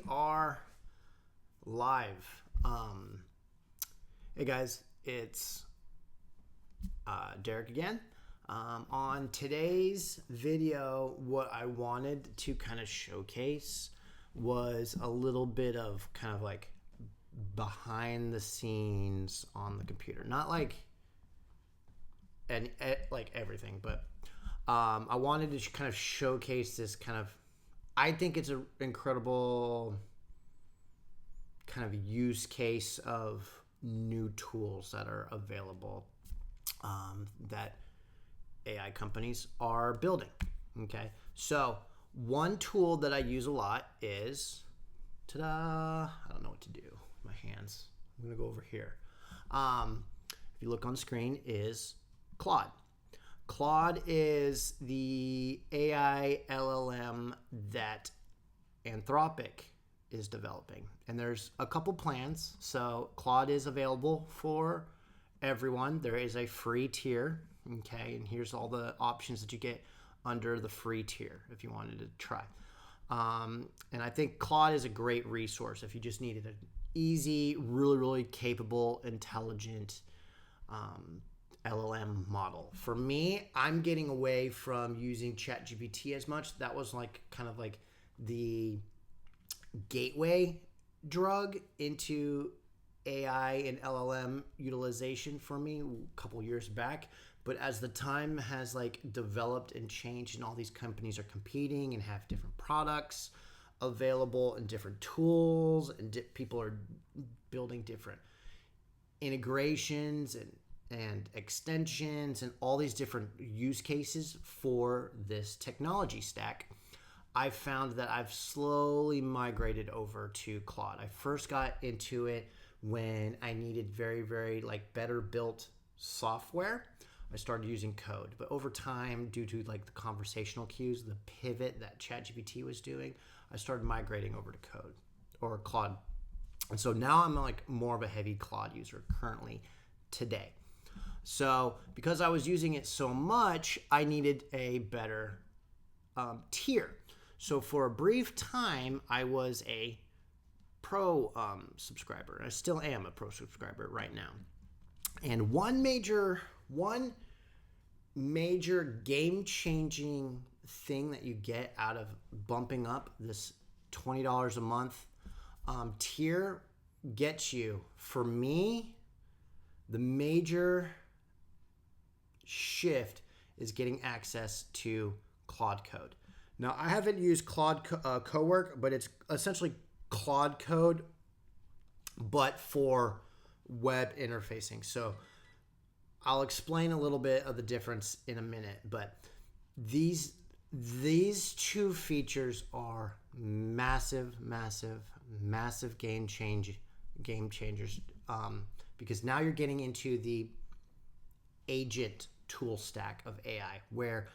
we are live. Hey guys, it's Derek again. On today's video, what I wanted to kind of showcase was a little bit of kind of like behind the scenes on the computer. Not like like everything, but I wanted to kind of showcase this kind of, I think it's an incredible kind of use case of new tools that are available that AI companies are building. Okay, so one tool that I use a lot is, ta-da, I don't know what to do with my hands. I'm gonna go over here. If you look on the screen, is Claude. Claude is the AI LLM that Anthropic is developing. And there's a couple plans. So Claude is available for everyone. There is a free tier. Okay, and here's all the options that you get under the free tier if you wanted to try. And I think Claude is a great resource if you just needed an easy, really capable, intelligent LLM model. For me, I'm getting away from using ChatGPT as much. That was like kind of like the gateway drug into AI and LLM utilization for me a couple years back. But as the time has like developed and changed, and all these companies are competing and have different products available and different tools, and people are building different integrations and extensions and all these different use cases for this technology stack, I found that I've slowly migrated over to Claude. I first got into it when I needed very like better built software. I started using Code, but over time, due to like the conversational cues, the pivot that ChatGPT was doing, I started migrating over to Code or Claude. And so now I'm like more of a heavy Claude user currently today. So because I was using it so much, I needed a better tier. So for a brief time, I was a pro subscriber. I still am a pro subscriber right now. And one major game-changing thing that you get out of bumping up this $20 a month tier gets you, for me, the major shift is getting access to Claude Code. Now, I haven't used Claude Cowork, but it's essentially Claude Code, but for web interfacing. So I'll explain a little bit of the difference in a minute, but these two features are massive game changers, because now you're getting into the agent tool stack of AI, where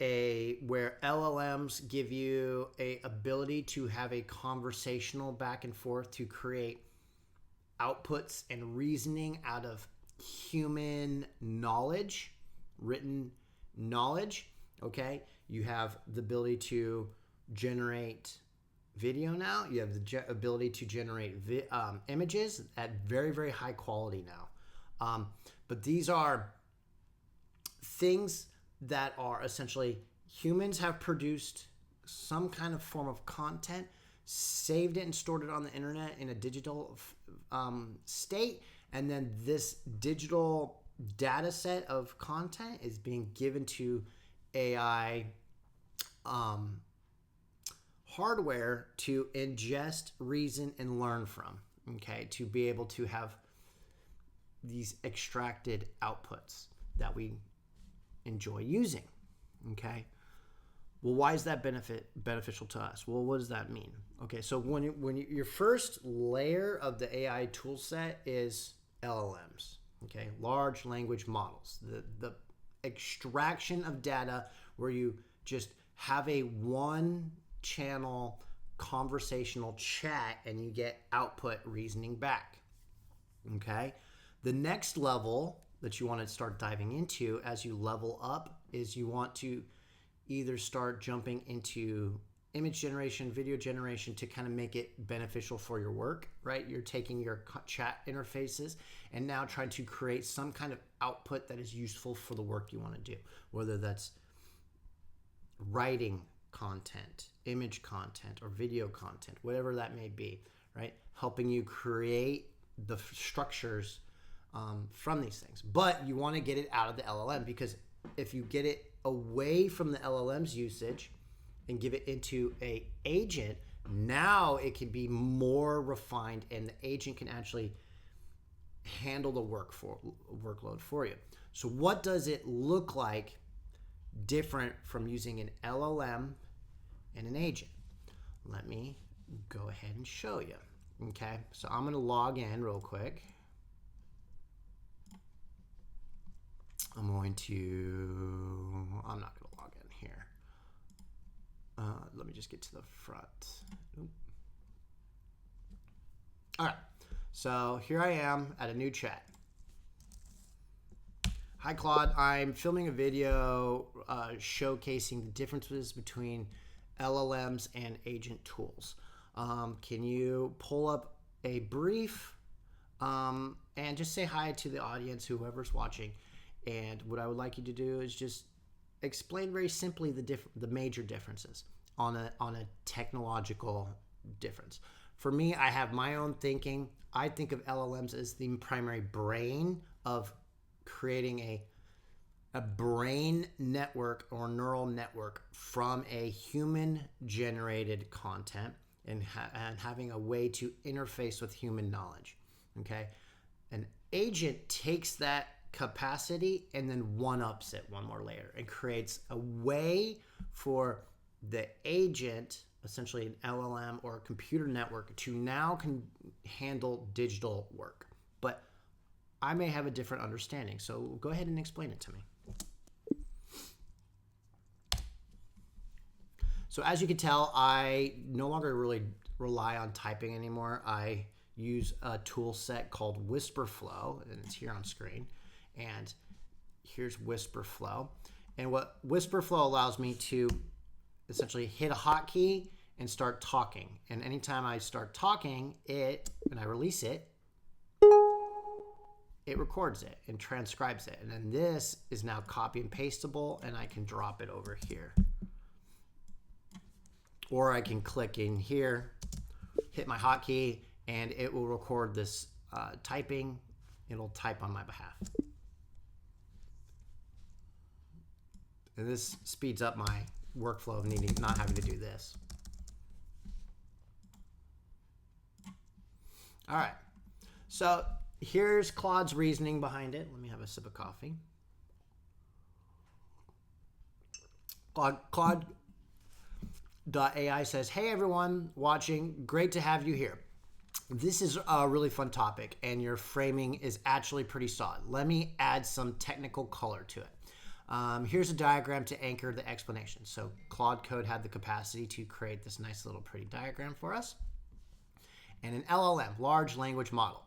LLMs give you a ability to have a conversational back and forth to create outputs and reasoning out of human knowledge, written knowledge. Okay, you have the ability to generate video now. You have the ability to generate images at very high quality now. But these are things that are essentially humans have produced some kind of form of content, saved it and stored it on the internet in a digital state, and then this digital data set of content is being given to AI hardware to ingest, reason, and learn from, okay, to be able to have these extracted outputs that we enjoy using. Okay, well, why is that beneficial to us? Well, what does that mean? Okay, so when your first layer of the AI tool set is LLMs, okay, large language models, the extraction of data where you just have a one channel conversational chat and you get output reasoning back. Okay, the next level that you want to start diving into as you level up is you want to either start jumping into image generation, video generation to kind of make it beneficial for your work, right? You're taking your chat interfaces and now trying to create some kind of output that is useful for the work you want to do, whether that's writing content, image content, or video content, whatever that may be, right? Helping you create the structures from these things. But you want to get it out of the LLM, because if you get it away from the LLM's usage and give it into a agent, now it can be more refined and the agent can actually handle the workload for you. So what does it look like different from using an LLM and an agent? Let me go ahead and show you. Okay, so I'm going to log in real quick. I'm not going to log in here. Let me just get to the front. Oop. All right, so here I am at a new chat. Hi, Claude. I'm filming a video showcasing the differences between LLMs and agent tools. Can you pull up a brief and just say hi to the audience, whoever's watching? And what I would like you to do is just explain very simply the major differences on a technological difference. For me, I have my own thinking. I think of LLMs as the primary brain of creating a brain network or neural network from a human generated content and having a way to interface with human knowledge. Okay, an agent takes that capacity and then one-ups it one more layer and creates a way for the agent, essentially an LLM or a computer network, to now can handle digital work. But I may have a different understanding, so go ahead and explain it to me. So as you can tell, I no longer really rely on typing anymore. I use a tool set called WhisperFlow, and it's here on screen. And here's WhisperFlow. And what WhisperFlow allows me to essentially hit a hotkey and start talking. And anytime I start talking, and I release it, it records it and transcribes it. And then this is now copy and pasteable, and I can drop it over here. Or I can click in here, hit my hotkey, and it will record this typing. It'll type on my behalf. And this speeds up my workflow of not having to do this. All right. So here's Claude's reasoning behind it. Let me have a sip of coffee. Claude.ai says, hey everyone watching, great to have you here. This is a really fun topic and your framing is actually pretty solid. Let me add some technical color to it. Here's a diagram to anchor the explanation. So Claude Code had the capacity to create this nice little pretty diagram for us. And an LLM, large language model,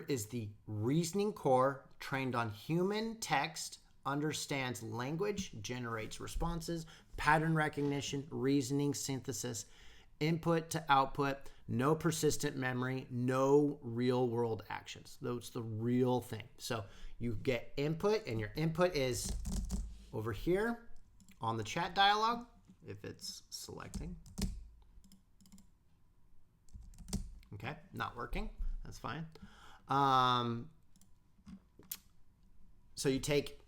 is the reasoning core trained on human text, understands language, generates responses, pattern recognition, reasoning synthesis, input to output, no persistent memory, no real world actions. That's the real thing. So you get input, and your input is over here on the chat dialog, if it's selecting. Okay, not working. That's fine. So you take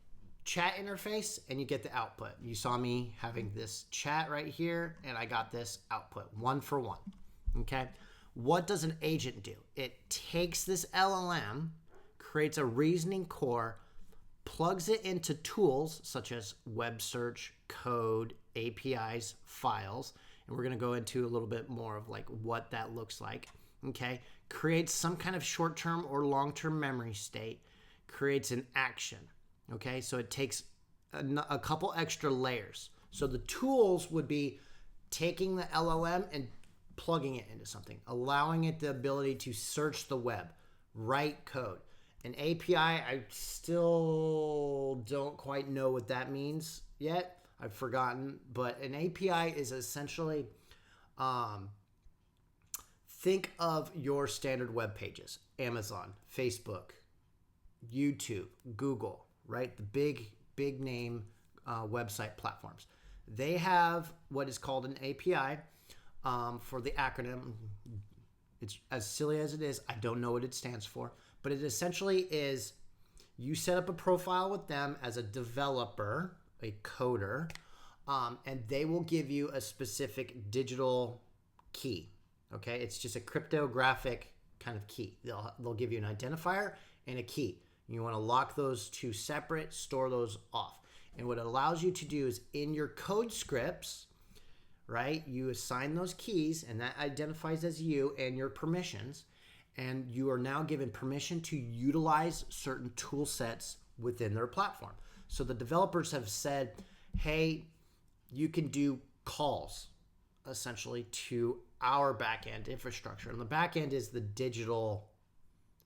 chat interface and you get the output. You saw me having this chat right here, and I got this output, 1 for 1. Okay, what does an agent do? It takes this LLM, creates a reasoning core, plugs it into tools such as web search, code, APIs, files, and we're going to go into a little bit more of like what that looks like. Okay, creates some kind of short-term or long-term memory state, creates an action. Okay, so it takes a couple extra layers. So the tools would be taking the LLM and plugging it into something, allowing it the ability to search the web, write code. An API, I still don't quite know what that means yet. I've forgotten, but an API is essentially Think of your standard web pages: Amazon, Facebook, YouTube, Google, right? The big name website platforms. They have what is called an API for the acronym. It's as silly as it is. I don't know what it stands for, but it essentially is you set up a profile with them as a developer, a coder, and they will give you a specific digital key. Okay, it's just a cryptographic kind of key. They'll give you an identifier and a key. You want to lock those two separate, store those off. And what it allows you to do is in your code scripts, right, you assign those keys, and that identifies as you and your permissions. And you are now given permission to utilize certain tool sets within their platform. So the developers have said, hey, you can do calls essentially to our backend infrastructure. And the backend is the digital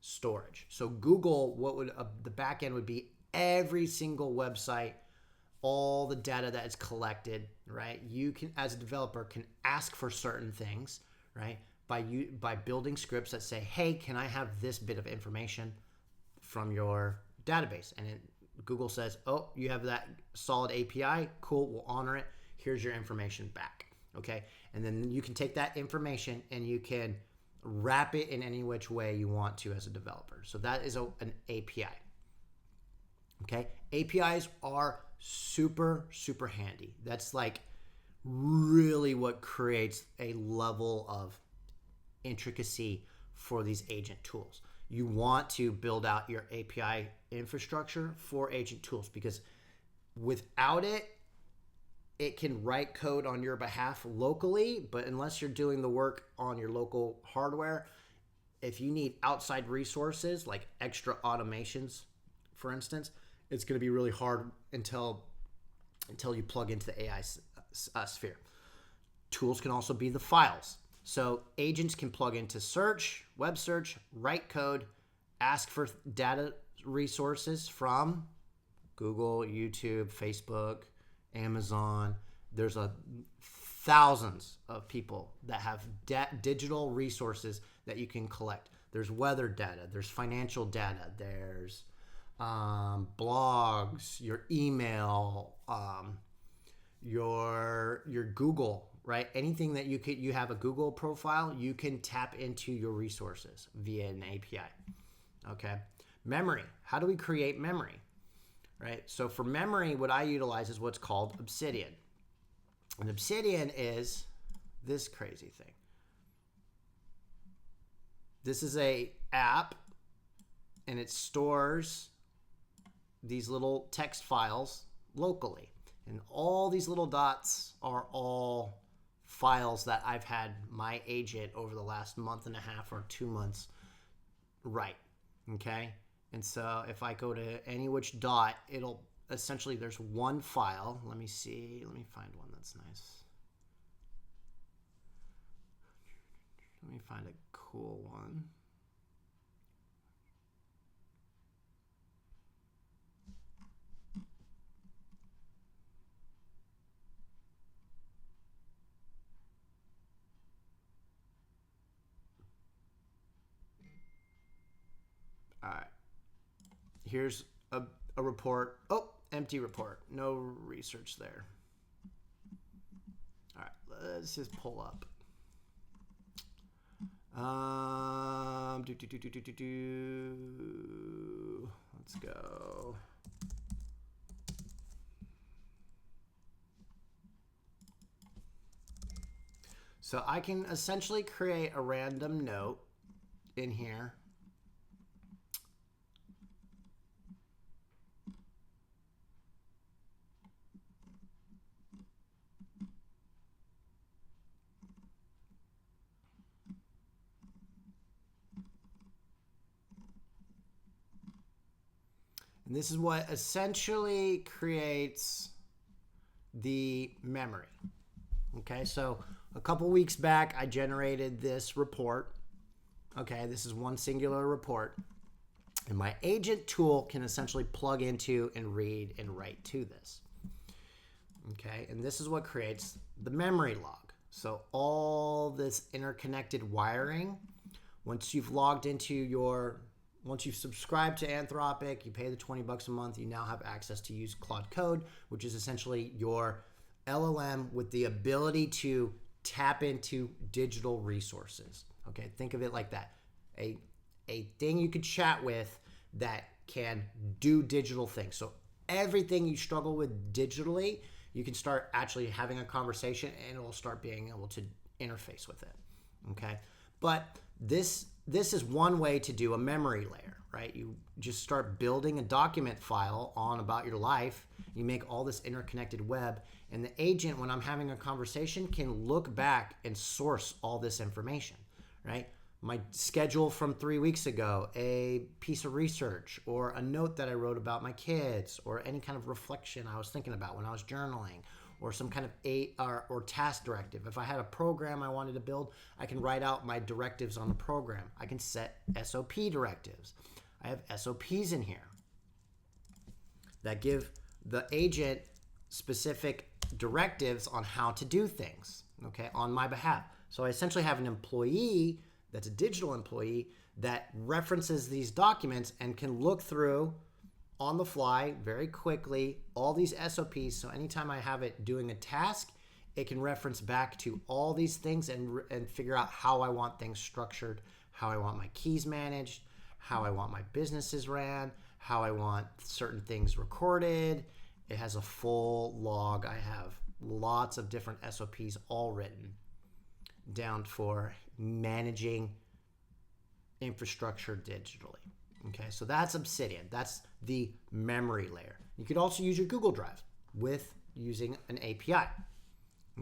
storage. So Google, what would the backend would be every single website, all the data that is collected, right? You can, as a developer, can ask for certain things, right? By building scripts that say, hey, can I have this bit of information from your database? And Google says, oh, you have that solid API. Cool, we'll honor it. Here's your information back, okay? And then you can take that information and you can wrap it in any which way you want to as a developer. So that is an API, okay? APIs are super, super handy. That's like really what creates a level of intricacy for these agent tools. You want to build out your API infrastructure for agent tools because without it, it can write code on your behalf locally, but unless you're doing the work on your local hardware, if you need outside resources like extra automations, for instance, it's going to be really hard until you plug into the AI sphere. Tools can also be the files. So agents can plug into search, web search, write code, ask for data resources from Google, YouTube, Facebook, Amazon. There's thousands of people that have digital resources that you can collect. There's weather data, there's financial data, there's blogs, your email, your Google, right? Anything that you have a Google profile, you can tap into your resources via an API. Okay. Memory. How do we create memory? Right? So for memory, what I utilize is what's called Obsidian. And Obsidian is this crazy thing. This is a app, and it stores these little text files locally. And all these little dots are all files that I've had my agent over the last month and a half or 2 months write. Okay? And so if I go to any which dot, it'll essentially, there's one file. Let me see. Let me find one that's nice. Let me find a cool one. All right. Here's a report. Oh, empty report. No research there. All right, let's just pull up. Let's go. So I can essentially create a random note in here. And this is what essentially creates the memory. Okay, so a couple weeks back, I generated this report. Okay, this is one singular report. And my agent tool can essentially plug into and read and write to this. Okay, and this is what creates the memory log. So all this interconnected wiring, once you've subscribed to Anthropic, you pay the $20 a month, you now have access to use Claude Code, which is essentially your LLM with the ability to tap into digital resources. Okay, think of it like that. A thing you could chat with that can do digital things. So everything you struggle with digitally, you can start actually having a conversation and it will start being able to interface with it. Okay, but this is one way to do a memory layer, right? You just start building a document file on about your life. You make all this interconnected web, and the agent, when I'm having a conversation, can look back and source all this information, right? My schedule from 3 weeks ago, a piece of research, or a note that I wrote about my kids, or any kind of reflection I was thinking about when I was journaling, or some kind of or task directive. If I had a program I wanted to build, I can write out my directives on the program. I can set SOP directives. I have SOPs in here that give the agent specific directives on how to do things, okay, on my behalf. So I essentially have an employee that's a digital employee that references these documents and can look through on the fly very quickly all these SOPs. So anytime I have it doing a task, it can reference back to all these things and figure out how I want things structured, how I want my keys managed, how I want my businesses ran, how I want certain things recorded. It has a full log. I have lots of different SOPs all written down for managing infrastructure digitally. Okay, so that's Obsidian. That's the memory layer. You could also use your Google Drive with using an API.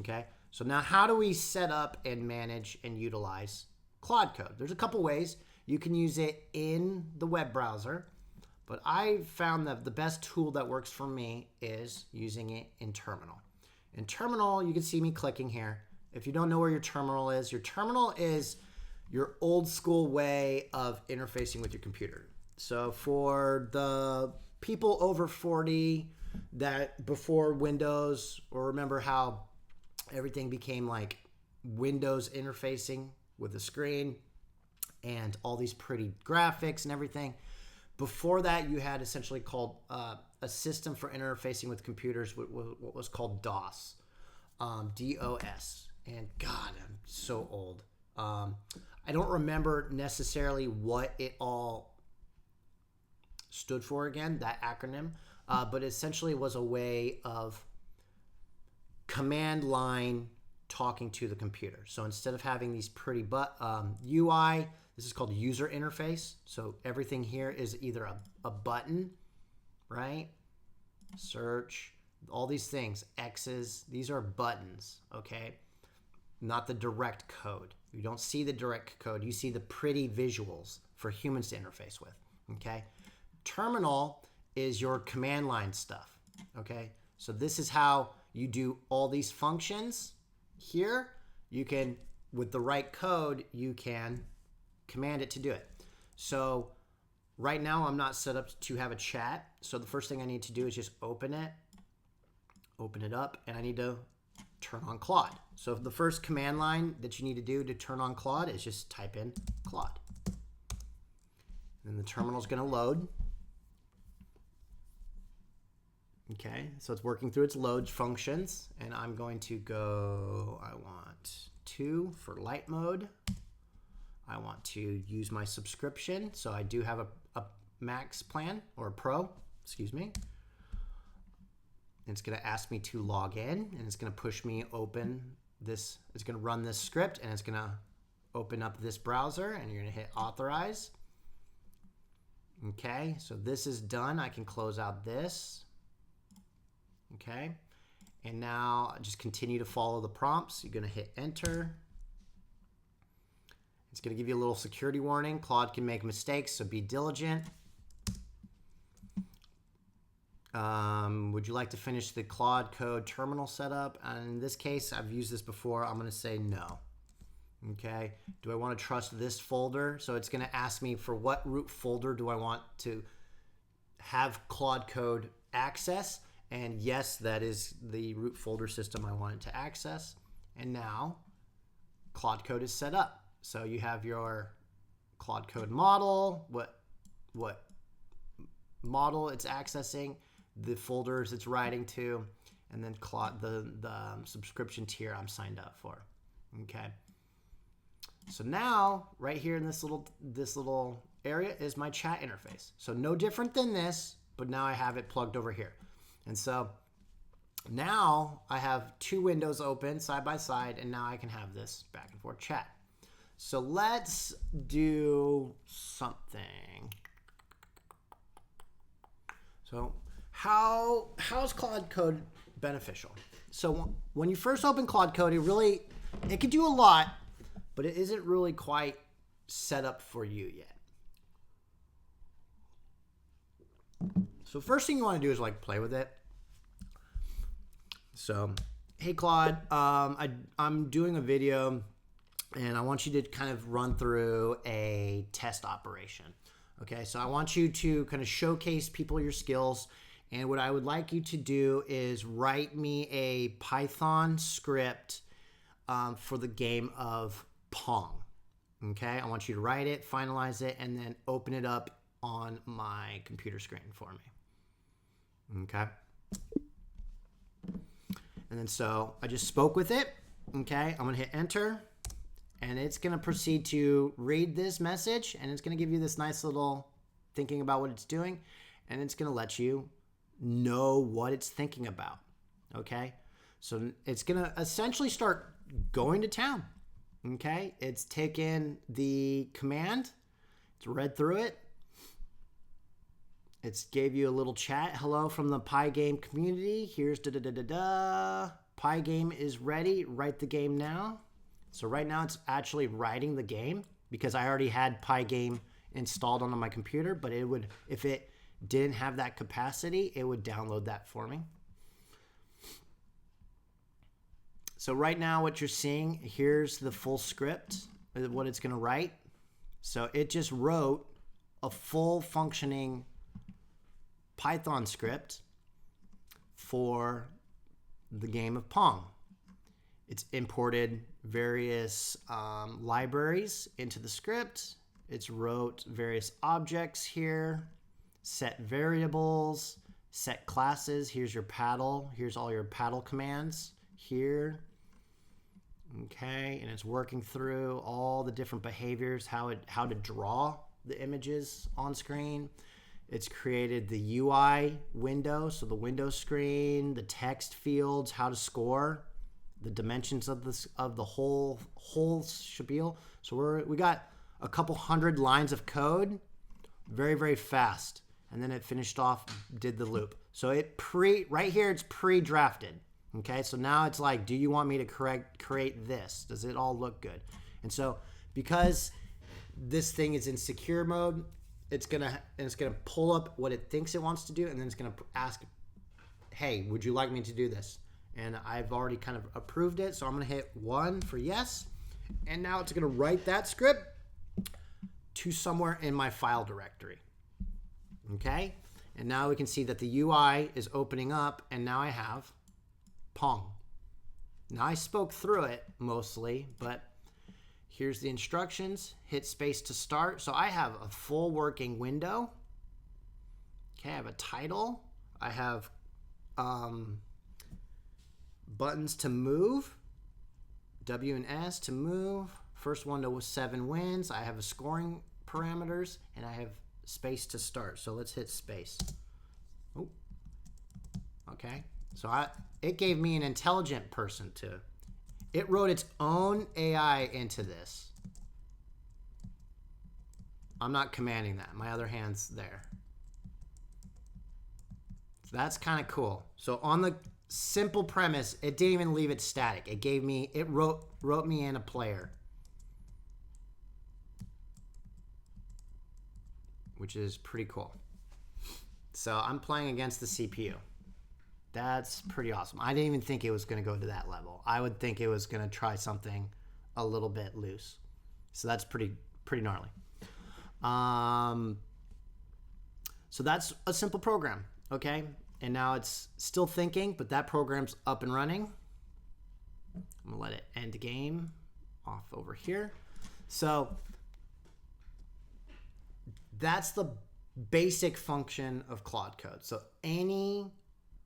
Okay, so now how do we set up and manage and utilize Claude Code? There's a couple ways. You can use it in the web browser, but I found that the best tool that works for me is using it in Terminal. In Terminal, you can see me clicking here. If you don't know where your terminal is your old school way of interfacing with your computer. So for the people over 40 that before Windows, or remember how everything became like Windows interfacing with the screen and all these pretty graphics and everything. Before that, you had essentially called a system for interfacing with computers, what was called DOS, DOS. And God, I'm so old. I don't remember necessarily what it all stood for again, that acronym, but essentially was a way of command line talking to the computer. So instead of having these pretty UI, this is called user interface. So everything here is either a button, right? Search, all these things, X's, these are buttons, okay? Not the direct code. You don't see the direct code. You see the pretty visuals for humans to interface with, okay? Terminal is your command line stuff, okay? So this is how you do all these functions here. You can, with the right code, you can command it to do it. So right now I'm not set up to have a chat. So the first thing I need to do is just open it up, and I need to turn on Claude. So the first command line that you need to do to turn on Claude is just type in Claude. And the terminal is going to load. Okay, so it's working through its load functions, and I'm going to go, I want 2 for light mode. I want to use my subscription, so I do have a max plan, or a pro, excuse me. It's going to ask me to log in, and it's going to push me open this. It's going to run this script, and it's going to open up this browser, and you're going to hit authorize. Okay, so this is done. I can close out this. Okay, and now just continue to follow the prompts. You're going to hit enter. It's going to give you a little security warning. Claude can make mistakes, so be diligent. Would you like to finish the Claude Code terminal setup? And in this case, I've used this before. I'm going to say no. Okay. Do I want to trust this folder? So it's going to ask me for what root folder do I want to have Claude Code access? And yes, that is the root folder system I want it to access. And now Claude Code is set up. So you have your Claude Code model, what model it's accessing, the folders it's writing to, and then the subscription tier I'm signed up for. Okay. So now, right here in this little area is my chat interface. So no different than this, but now I have it plugged over here. And so now I have two windows open side by side, and now I can have this back and forth chat. So let's do something. So how's Claude Code beneficial? So when you first open Claude Code, it can do a lot, but it isn't really quite set up for you yet. So first thing you want to do is like play with it. So, hey Claude, I'm doing a video and I want you to kind of run through a test operation. Okay, so I want you to kind of showcase people your skills, and what I would like you to do is write me a Python script for the game of Pong. Okay, I want you to write it, finalize it, and then open it up on my computer screen for me. Okay. And then so I just spoke with it. Okay, I'm gonna hit enter, and it's gonna proceed to read this message, and it's gonna give you this nice little thinking about what it's doing, and it's gonna let you know what it's thinking about. Okay, so it's gonna essentially start going to town. Okay, it's taken the command, it's read through it, it's gave you a little chat. Hello from the Pygame community. Here's Pygame is ready. Write the game now. So right now it's actually writing the game because I already had Pygame installed onto my computer, but it would, if it didn't have that capacity, it would download that for me. So right now what you're seeing, here's the full script, what it's going to write. So it just wrote a full functioning Python script for the game of Pong. It's imported various libraries into the script. It's wrote various objects here, set variables, set classes. Here's your paddle. Here's all your paddle commands here. Okay, and it's working through all the different behaviors, how to draw the images on screen. It's created the UI window, so the window screen, the text fields, how to score, the dimensions of the whole spiel. So we got a couple hundred lines of code, very, very fast, and then it finished off, did the loop. So right here it's pre-drafted. Okay, so now it's like, do you want me to create this? Does it all look good? And so because this thing is in secure mode, it's gonna pull up what it thinks it wants to do, and then it's gonna ask, hey, would you like me to do this? And I've already kind of approved it, so I'm gonna hit 1 for yes, and now it's gonna write that script to somewhere in my file directory. Okay, and now we can see that the UI is opening up, and now I have Pong. Now I spoke through it mostly, but here's the instructions. Hit space to start. So I have a full working window. Okay, I have a title. I have buttons to move, W and S to move. First one to 7 wins. I have a scoring parameters, and I have space to start. So let's hit space. Oh, okay. So it gave me an intelligent person to. It wrote its own AI into this. I'm not commanding that. My other hand's there. So that's kind of cool. So on the simple premise, it didn't even leave it static. It wrote me in a player, which is pretty cool. So I'm playing against the CPU. That's pretty awesome. I didn't even think it was going to go to that level. I would think it was going to try something a little bit loose. So that's pretty gnarly. So that's a simple program, okay? And now it's still thinking, but that program's up and running. I'm gonna let it end game off over here. So that's the basic function of Claude Code. So any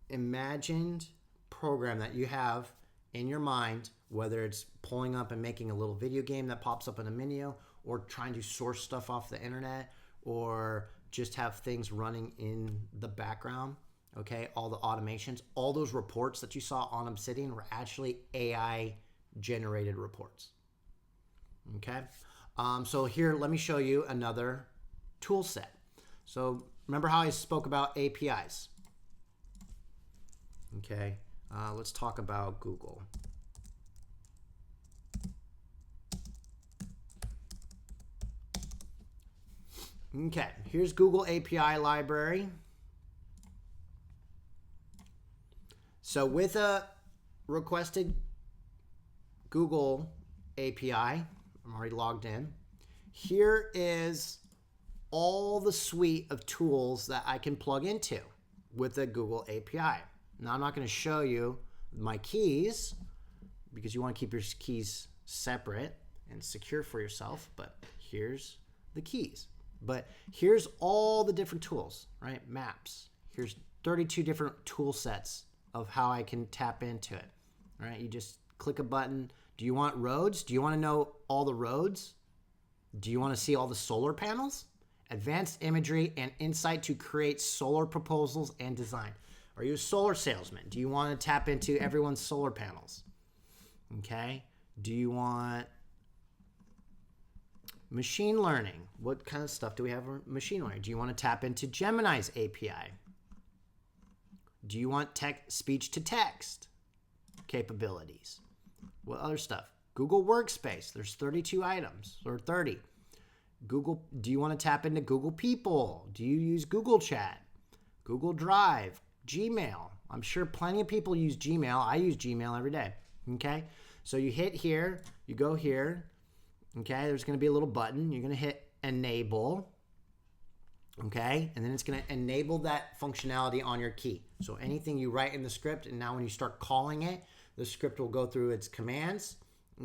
imagined program that you have in your mind, whether it's pulling up and making a little video game that pops up in a menu, or trying to source stuff off the internet, or just have things running in the background, okay, all the automations, all those reports that you saw on Obsidian were actually AI generated reports. Okay, so here, let me show you another tool set. So remember how I spoke about APIs? Okay, let's talk about Google. Okay, here's Google API library. So with a requested Google API, I'm already logged in. Here is all the suite of tools that I can plug into with a Google API. Now, I'm not going to show you my keys because you want to keep your keys separate and secure for yourself, but here's the keys. But here's all the different tools, right? Maps. Here's 32 different tool sets of how I can tap into it, right? You just click a button. Do you want roads? Do you want to know all the roads? Do you want to see all the solar panels? Advanced imagery and insight to create solar proposals and design. Are you a solar salesman? Do you want to tap into everyone's solar panels? Okay. Do you want machine learning? What kind of stuff do we have for machine learning? Do you want to tap into Gemini's API? Do you want speech to text capabilities? What other stuff? Google Workspace. There's 32 items or 30. Google. Do you want to tap into Google People? Do you use Google Chat? Google Drive? Gmail. I'm sure plenty of people use Gmail. I use Gmail every day. Okay. So you hit here. You go here. Okay. There's going to be a little button. You're going to hit enable. Okay. And then it's going to enable that functionality on your key. So anything you write in the script, and now when you start calling it, the script will go through its commands.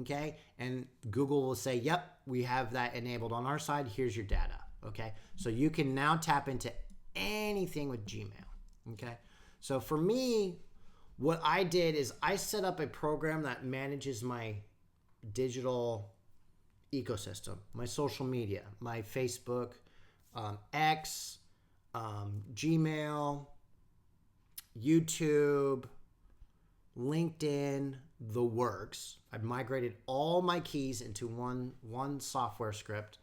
Okay. And Google will say, yep, we have that enabled on our side. Here's your data. Okay. So you can now tap into anything with Gmail. Okay. So for me, what I did is I set up a program that manages my digital ecosystem, my social media, my Facebook, X, Gmail, YouTube, LinkedIn, the works. I've migrated all my keys into one software script.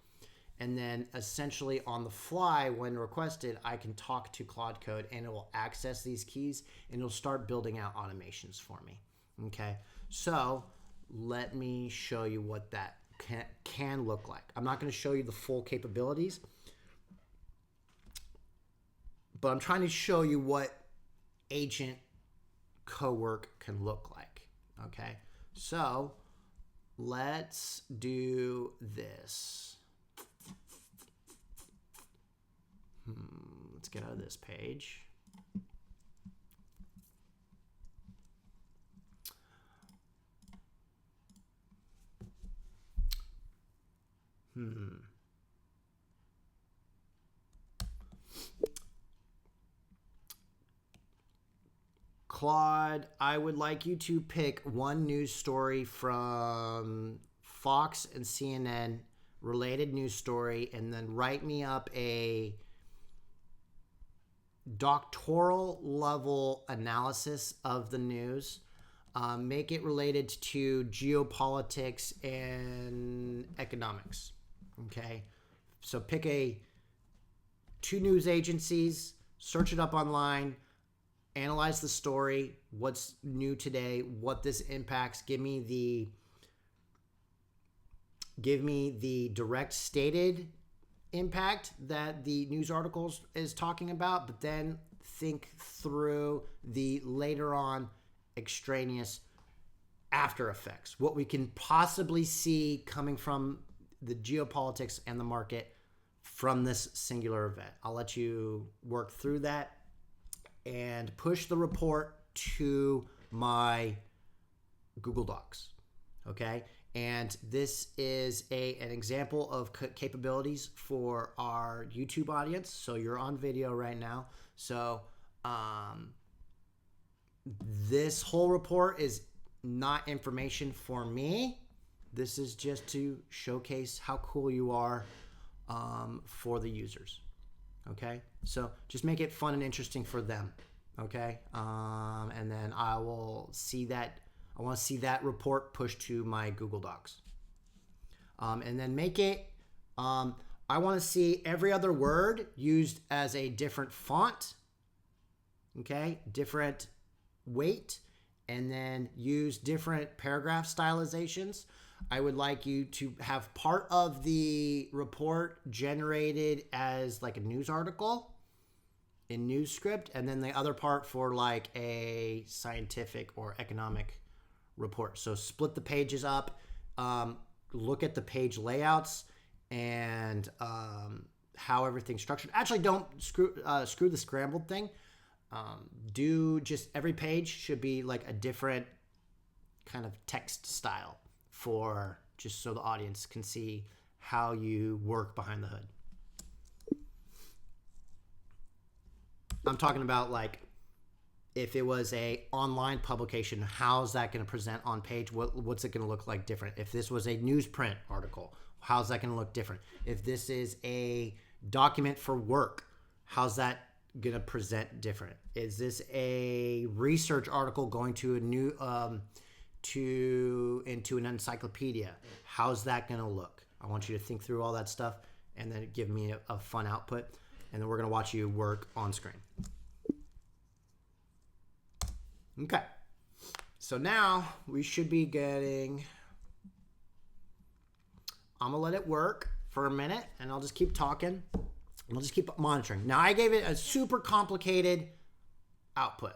And then essentially on the fly, when requested, I can talk to Claude Code and it will access these keys and it'll start building out automations for me. Okay. So let me show you what that can look like. I'm not going to show you the full capabilities, but I'm trying to show you what agent co-work can look like. Okay. So let's do this. Let's get out of this page. Claude, I would like you to pick one news story from Fox and CNN, related news story, and then write me up a doctoral-level analysis of the news. Make it related to geopolitics and economics. Okay, so pick two news agencies, search it up online, analyze the story, what's new today, what this impacts. Give me the direct stated impact that the news articles is talking about, but then think through the later on extraneous after effects, what we can possibly see coming from the geopolitics and the market from this singular event. I'll let you work through that and push the report to my Google Docs. Okay, and this is an example of capabilities for our YouTube audience. So you're on video right now. So this whole report is not information for me. This is just to showcase how cool you are for the users. Okay, so just make it fun and interesting for them. Okay, and then I will see that. I want to see that report pushed to my Google Docs. And then make it, I want to see every other word used as a different font, okay, different weight, and then use different paragraph stylizations. I would like you to have part of the report generated as like a news article in news script, and then the other part for like a scientific or economic report. So split the pages up, look at the page layouts and how everything's structured. Actually, don't screw the scrambled thing. Do just every page should be like a different kind of text style for just so the audience can see how you work behind the hood. I'm talking about like if it was a online publication, how's that going to present on page? What's it going to look like different? If this was a newsprint article, how's that going to look different? If this is a document for work, how's that going to present different? Is this a research article going to a new into an encyclopedia? How's that going to look? I want you to think through all that stuff and then give me a fun output, and then we're going to watch you work on screen. Okay, so now we should be getting, I'm gonna let it work for a minute and I'll just keep talking. I'll just keep monitoring. Now I gave it a super complicated output,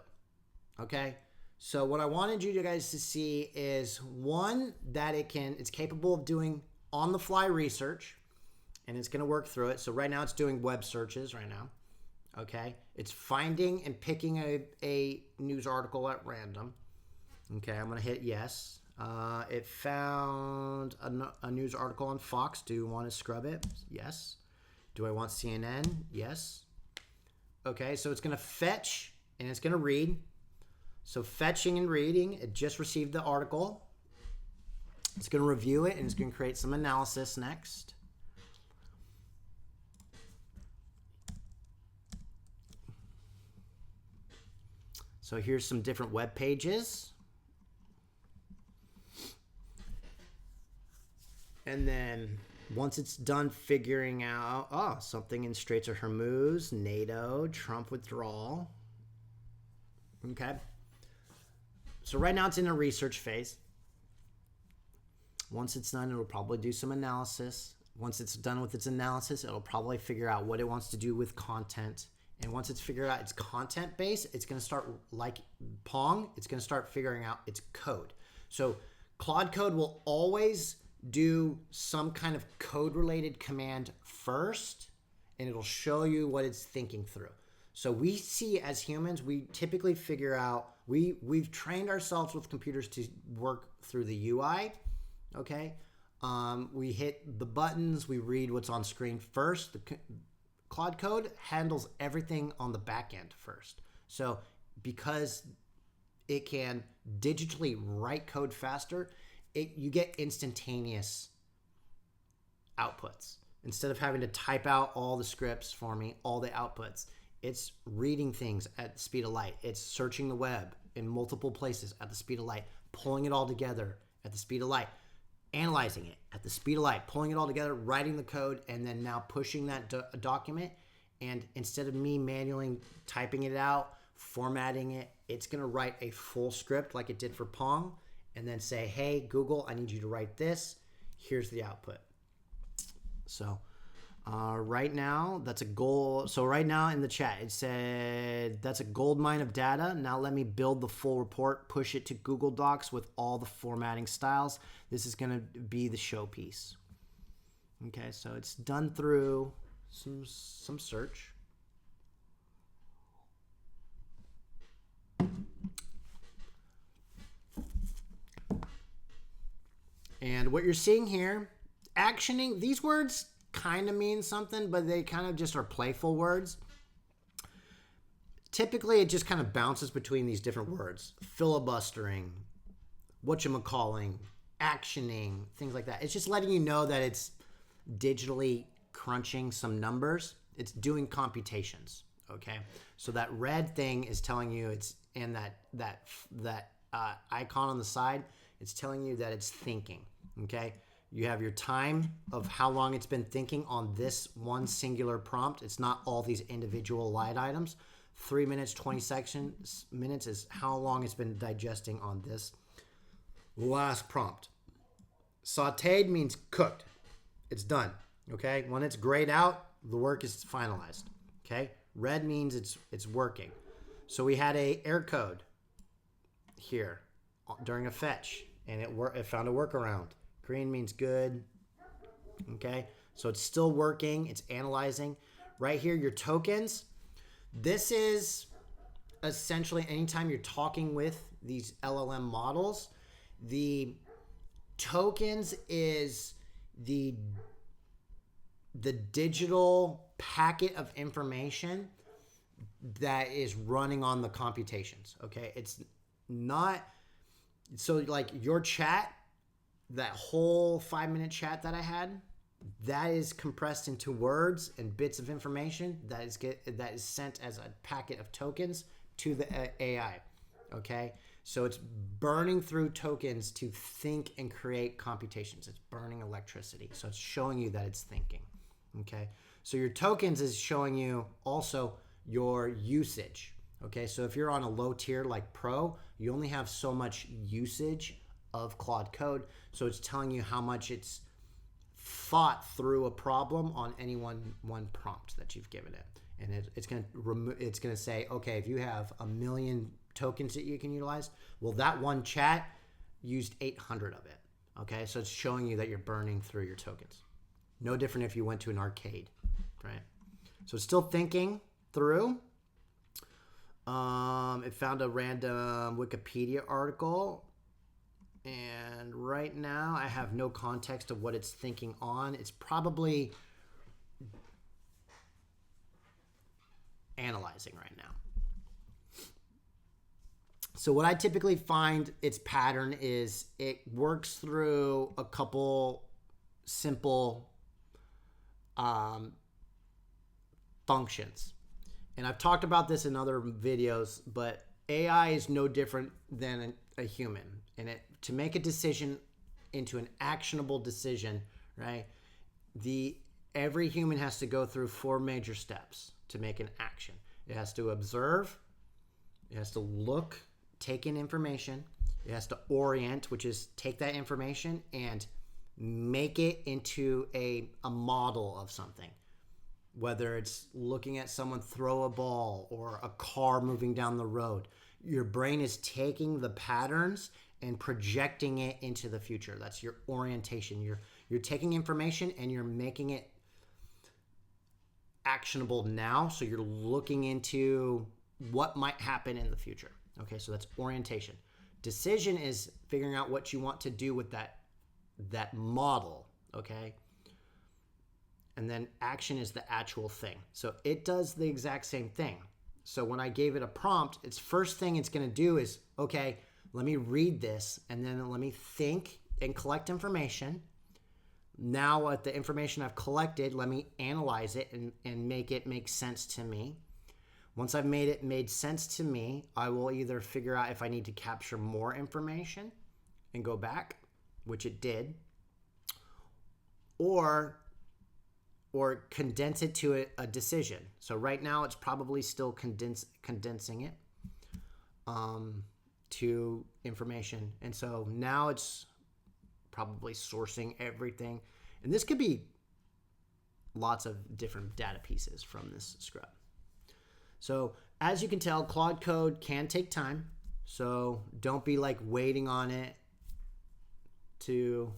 okay? So what I wanted you guys to see is one, that it's capable of doing on the fly research and it's gonna work through it. So right now it's doing web searches right now. Okay, it's finding and picking a news article at random. Okay, I'm gonna hit yes. It found a news article on Fox. Do you want to scrub it? Yes. Do I want CNN? Yes. Okay, so it's gonna fetch and it's gonna read. So fetching and reading, it just received the article. It's gonna review it and it's gonna create some analysis next. So here's some different web pages. And then once it's done figuring out, something in Straits of Hormuz, NATO, Trump withdrawal. Okay. So right now it's in a research phase. Once it's done, it'll probably do some analysis. Once it's done with its analysis, it'll probably figure out what it wants to do with content. And once it's figured out its content base, it's going to start, like Pong, it's going to start figuring out its code. So Claude Code will always do some kind of code-related command first, and it'll show you what it's thinking through. So we see as humans, we typically figure out, we've trained ourselves with computers to work through the UI, okay? We hit the buttons, we read what's on screen first. Claude Code handles everything on the back end first. So because it can digitally write code faster, you get instantaneous outputs. Instead of having to type out all the scripts for me, all the outputs, it's reading things at the speed of light. It's searching the web in multiple places at the speed of light, pulling it all together at the speed of light, analyzing it at the speed of light, pulling it all together, writing the code, and then now pushing that document. And instead of me manually typing it out, formatting it, it's going to write a full script like it did for Pong, and then say, hey, Google, I need you to write this. Here's the output. So right now, that's a goal. So right now in the chat, it said, that's a gold mine of data. Now let me build the full report, push it to Google Docs with all the formatting styles. This is going to be the showpiece. Okay, so it's done through some search. And what you're seeing here, actioning, these words kind of mean something, but they kind of just are playful words. Typically, it just kind of bounces between these different words. Filibustering, whatchamacalling, actioning, things like that. It's just letting you know that it's digitally crunching some numbers. It's doing computations, okay? So that red thing is telling you it's in that icon on the side. It's telling you that it's thinking, okay? You have your time of how long it's been thinking on this one singular prompt. It's not all these individual line items. 3 minutes, 20 minutes is how long it's been digesting on this last prompt. Sauteed means cooked. It's done, okay? When it's grayed out, the work is finalized, okay? Red means it's working. So we had a error code here during a fetch, and it found a workaround. Green means good, okay? So it's still working. It's analyzing. Right here, your tokens. This is essentially anytime you're talking with these LLM models, the tokens is the digital packet of information that is running on the computations, okay? It's not, so like your chat, that whole 5-minute chat that I had, that is compressed into words and bits of information that is sent as a packet of tokens to the AI, okay? So it's burning through tokens to think and create computations. It's burning electricity. So it's showing you that it's thinking, okay? So your tokens is showing you also your usage, okay? So if you're on a low tier like Pro, you only have so much usage of Claude Code. So it's telling you how much it's thought through a problem on any one prompt that you've given it. And it's going to say, okay, if you have 1 million tokens that you can utilize, well, that one chat used 800 of it, okay? So it's showing you that you're burning through your tokens. No different if you went to an arcade, right? So it's still thinking through. It found a random Wikipedia article, and right now I have no context of what it's thinking on. It's probably analyzing right now. So what I typically find its pattern is it works through a couple simple functions. And I've talked about this in other videos, but AI is no different than a human. And to make a decision into an actionable decision, right? Every human has to go through 4 major steps to make an action. It has to observe, it has to look, take in information, it has to orient, which is take that information and make it into a model of something. Whether it's looking at someone throw a ball or a car moving down the road, your brain is taking the patterns and projecting it into the future. That's your orientation. You're taking information and you're making it actionable now. So you're looking into what might happen in the future. Okay, so that's orientation. Decision is figuring out what you want to do with that model, okay? And then action is the actual thing. So it does the exact same thing. So when I gave it a prompt, its first thing it's going to do is, okay, let me read this and then let me think and collect information. Now with the information I've collected, let me analyze it and make it make sense to me. Once I've made sense to me, I will either figure out if I need to capture more information and go back, which it did, or condense it to a decision. So right now it's probably still condensing it to information. And so now it's probably sourcing everything. And this could be lots of different data pieces from this scrub. So as you can tell, Claude Code can take time. So don't be like waiting on it to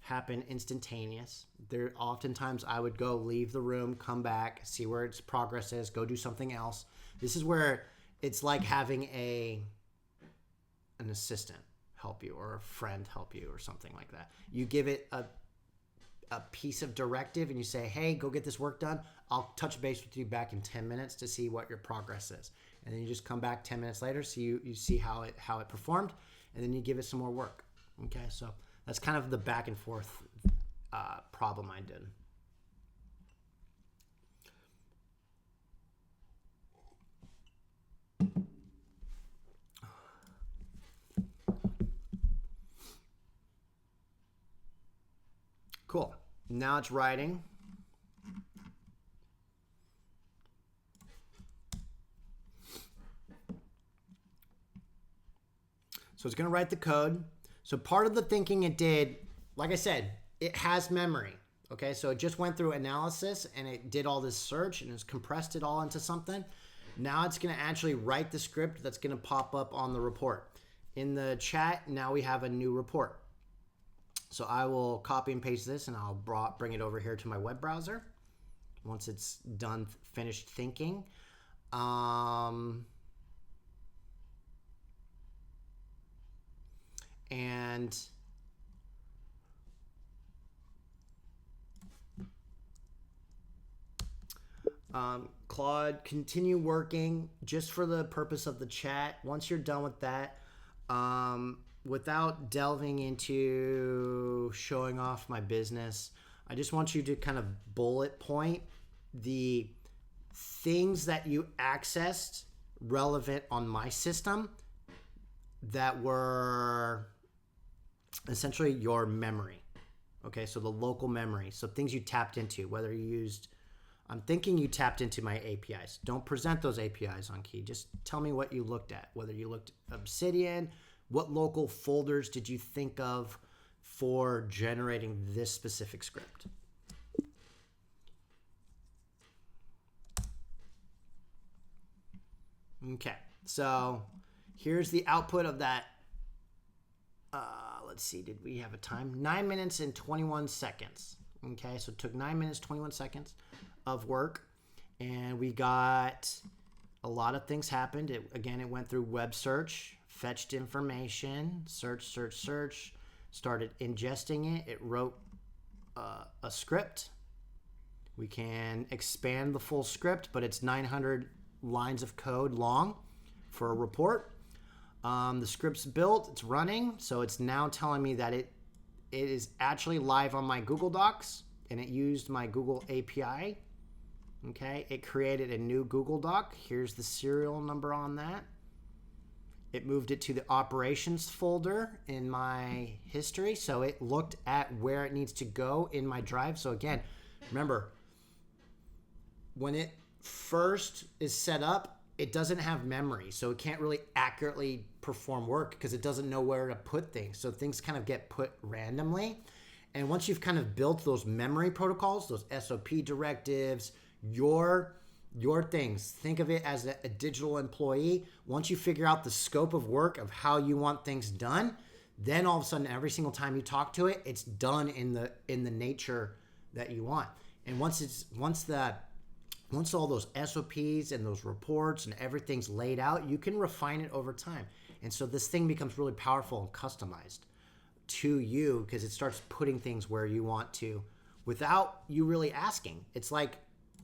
happen instantaneous. There oftentimes I would go leave the room, come back, see where its progress is, go do something else. This is where it's like having an assistant help you or a friend help you or something like that. You give it a piece of directive and you say, hey, go get this work done. I'll touch base with you back in 10 minutes to see what your progress is. And then you just come back 10 minutes later, so you see how it performed, and then you give it some more work. Okay, so that's kind of the back and forth problem I did. Cool. Now it's writing. So it's going to write the code. So part of the thinking it did, like I said, it has memory. Okay, so it just went through analysis and it did all this search and it's compressed it all into something. Now it's going to actually write the script that's going to pop up on the report. In the chat, now we have a new report. So I will copy and paste this and I'll bring it over here to my web browser once it's done, finished thinking. And Claude, continue working just for the purpose of the chat. Once you're done with that, without delving into showing off my business, I just want you to kind of bullet point the things that you accessed relevant on my system that were essentially your memory. Okay, so the local memory. So things you tapped into, whether you used, I'm thinking you tapped into my APIs. Don't present those APIs on key. Just tell me what you looked at, whether you looked at Obsidian, what local folders did you think of for generating this specific script? Okay, so here's the output of that. Let's see, did we have a time? 9 minutes and 21 seconds. Okay, so it took 9 minutes, 21 seconds of work, and we got a lot of things happened. Again, it went through web search, fetched information, search, started ingesting it. It wrote a script. We can expand the full script, but it's 900 lines of code long for a report. The script's built, it's running, so it's now telling me that it is actually live on my Google Docs, and it used my Google API. Okay, it created a new Google Doc. Here's the serial number on that. It moved it to the operations folder in my history, so it looked at where it needs to go in my drive. So again, remember, when it first is set up, it doesn't have memory, so it can't really accurately perform work because it doesn't know where to put things. So things kind of get put randomly. And once you've kind of built those memory protocols, those SOP directives, your things, think of it as a digital employee. Once you figure out the scope of work of how you want things done, then all of a sudden, every single time you talk to it, it's done in the nature that you want. And once all those SOPs and those reports and everything's laid out, you can refine it over time. And so this thing becomes really powerful and customized to you because it starts putting things where you want to without you really asking. It's like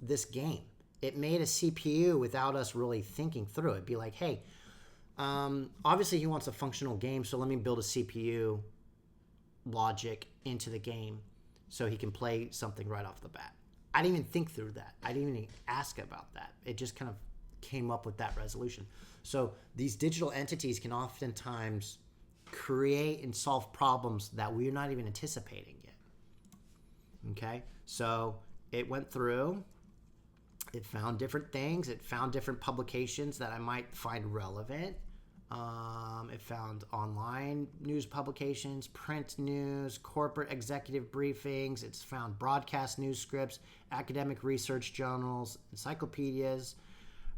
this game. It made a CPU without us really thinking through it. It'd be like, hey, obviously he wants a functional game, so let me build a CPU logic into the game so he can play something right off the bat. I didn't even think through that. I didn't even ask about that. It just kind of came up with that resolution. So these digital entities can oftentimes create and solve problems that we're not even anticipating yet. Okay? So it went through, it found different things, it found different publications that I might find relevant. It found online news publications, print news, corporate executive briefings. It's found broadcast news scripts, academic research journals, encyclopedias.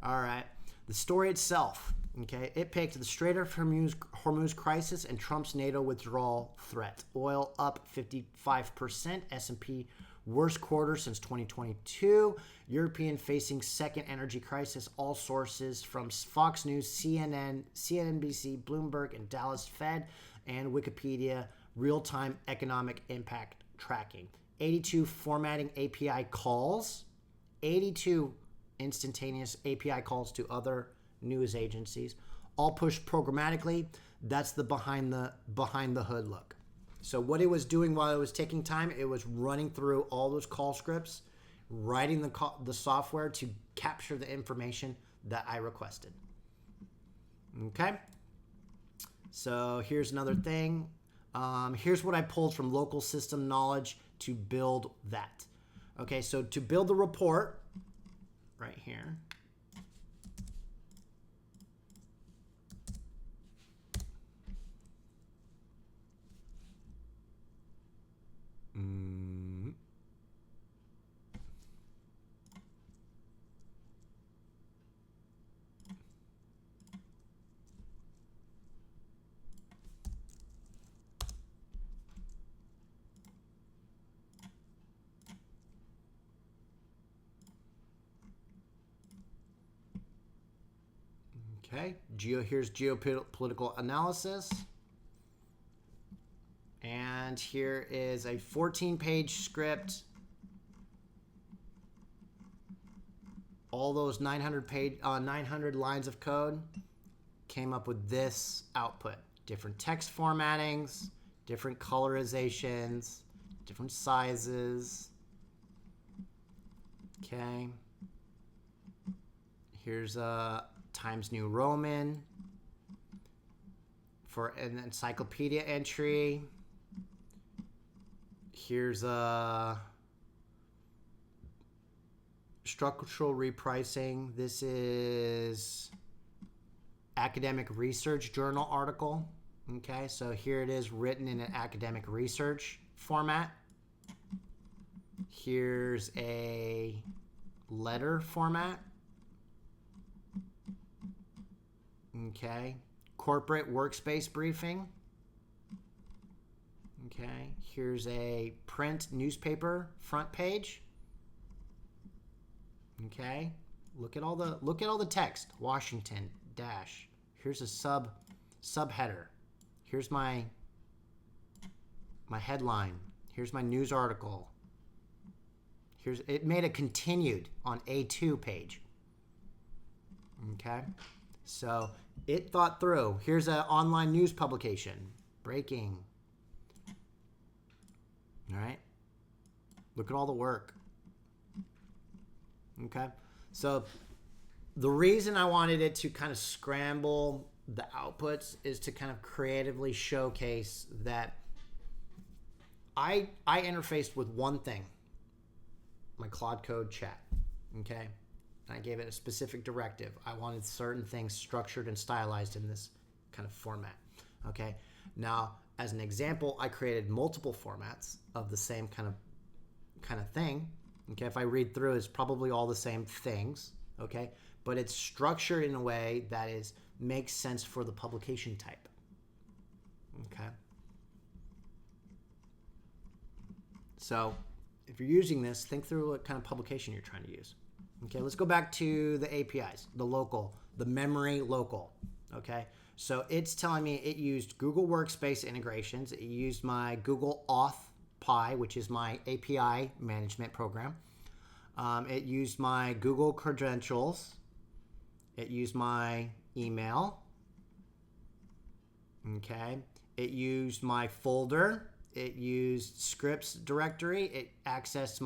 All right. The story itself, okay, it picked the Strait of Hormuz crisis and Trump's NATO withdrawal threat. Oil up 55%, S&P worst quarter since 2022. European facing second energy crisis. All sources from Fox News, CNN, CNBC, Bloomberg, and Dallas Fed. and Wikipedia real-time economic impact tracking. 82 formatting API calls, 82 instantaneous API calls to other news agencies, all pushed programmatically. That's the behind the hood look. So what it was doing while it was taking time, it was running through all those call scripts, writing the software to capture the information that I requested. Okay. So here's another thing. Here's what I pulled from local system knowledge to build that. Okay, so to build the report, right here. Okay, here's geopolitical analysis. And here is a 14-page script. All those 900 lines of code came up with this output. Different text formattings, different colorizations, different sizes. Okay. Here's a Times New Roman for an encyclopedia entry. Here's a structural repricing. This is academic research journal article. Okay, so here it is written in an academic research format. Here's a letter format. Okay, corporate workspace briefing. Okay, here's a print newspaper front page. Okay, look at all the text. Washington dash. Here's a subheader. Here's my headline. Here's my news article. It made a continued on A2 page. Okay, so it thought through. Here's an online news publication. Breaking. All right. Look at all the work. Okay. So the reason I wanted it to kind of scramble the outputs is to kind of creatively showcase that I interfaced with one thing, my Claude Code chat. Okay. I gave it a specific directive. I wanted certain things structured and stylized in this kind of format. Okay. Now, as an example, I created multiple formats of the same kind of thing. Okay. If I read through, it's probably all the same things. Okay. But it's structured in a way that makes sense for the publication type. Okay. So if you're using this, think through what kind of publication you're trying to use. Okay, let's go back to the APIs, the memory local. Okay, so it's telling me it used Google Workspace integrations. It used my Google Auth Pi, which is my API management program. It used my Google credentials. It used my email. Okay, it used my folder. It used scripts directory. It accessed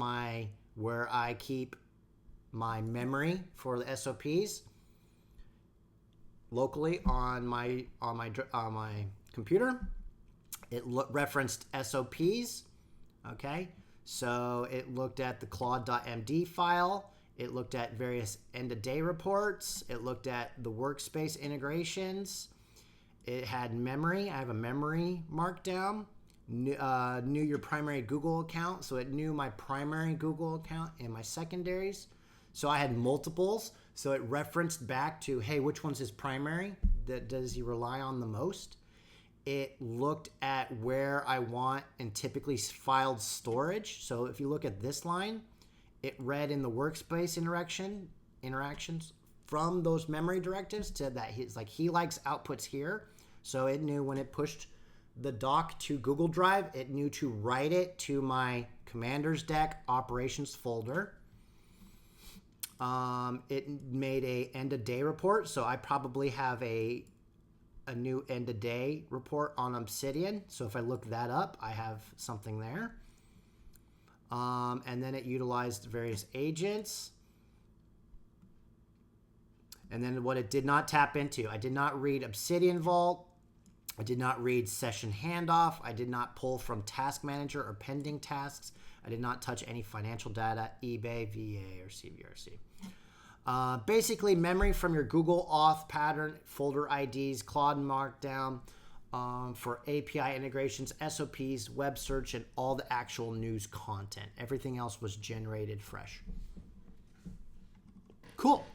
where I keep my memory for the SOPs locally on my computer. It referenced SOPs. Okay, so it looked at the Claude.md file. It looked at various end-of-day reports. It looked at the workspace integrations. It had memory. I have a memory markdown. Knew your primary Google account, so it knew my primary Google account and my secondaries. So I had multiples, so it referenced back to, hey, which one's his primary? Does he rely on the most? It looked at where I want and typically filed storage. So if you look at this line, it read in the workspace interactions from those memory directives to that he likes outputs here. So it knew when it pushed the doc to Google Drive, it knew to write it to my Commander's Deck operations folder. It made a end of day report, so I probably have a new end of day report on Obsidian. So if I look that up, I have something there. And then it utilized various agents. And then what it did not tap into, I did not read Obsidian Vault. I did not read Session Handoff. I did not pull from Task Manager or pending tasks. I did not touch any financial data, eBay, VA, or CVRC. Basically, memory from your Google Auth pattern, folder IDs, Claude Markdown for API integrations, SOPs, web search, and all the actual news content. Everything else was generated fresh. Cool.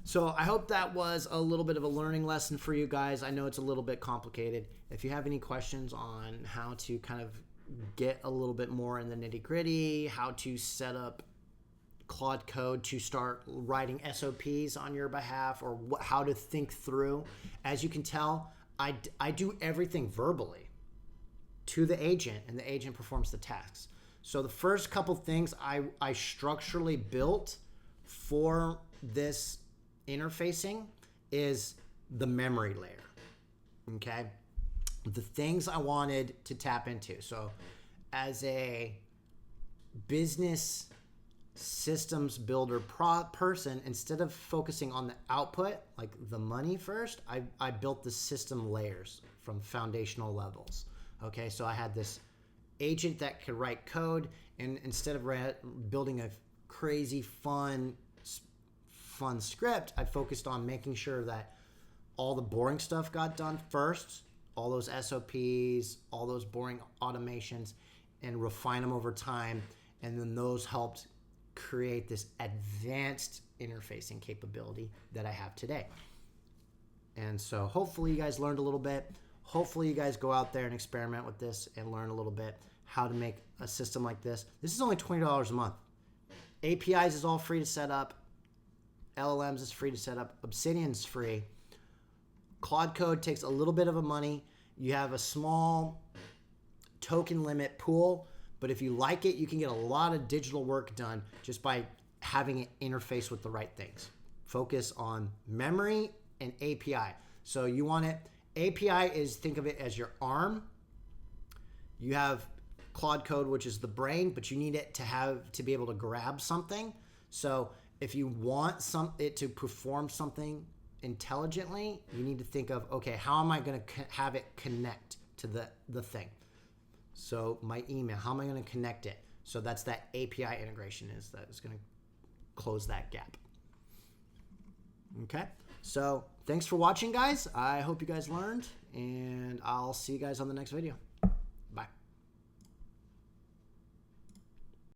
So I hope that was a little bit of a learning lesson for you guys. I know it's a little bit complicated. If you have any questions on how to kind of get a little bit more in the nitty-gritty, how to set up Claude Code to start writing SOPs on your behalf, or how to think through. As you can tell, I do everything verbally to the agent, and the agent performs the tasks. So the first couple things I structurally built for this interfacing is the memory layer. Okay? The things I wanted to tap into. So as a business systems builder person, instead of focusing on the output, like the money first, I built the system layers from foundational levels. Okay, so I had this agent that could write code, and instead of building a crazy fun script, I focused on making sure that all the boring stuff got done first, all those SOPs, all those boring automations, and refine them over time, and then those helped create this advanced interfacing capability that I have today. And so hopefully you guys learned a little bit. Hopefully you guys go out there and experiment with this and learn a little bit how to make a system like this. This is only $20 a month. APIs is all free to set up. LLMs is free to set up. Obsidian's free. Claude Code takes a little bit of a money. You have a small token limit pool, but if you like it, you can get a lot of digital work done just by having it interface with the right things. Focus on memory and API. So you want it, API is, think of it as your arm. You have Claude Code, which is the brain, but you need it to be able to grab something. So if you want it to perform something intelligently, you need to think of, okay, how am I going to have it connect to the thing? So my email, how am I going to connect it? So that's that API integration is going to close that gap. Okay, so thanks for watching, guys. I hope you guys learned, and I'll see you guys on the next video.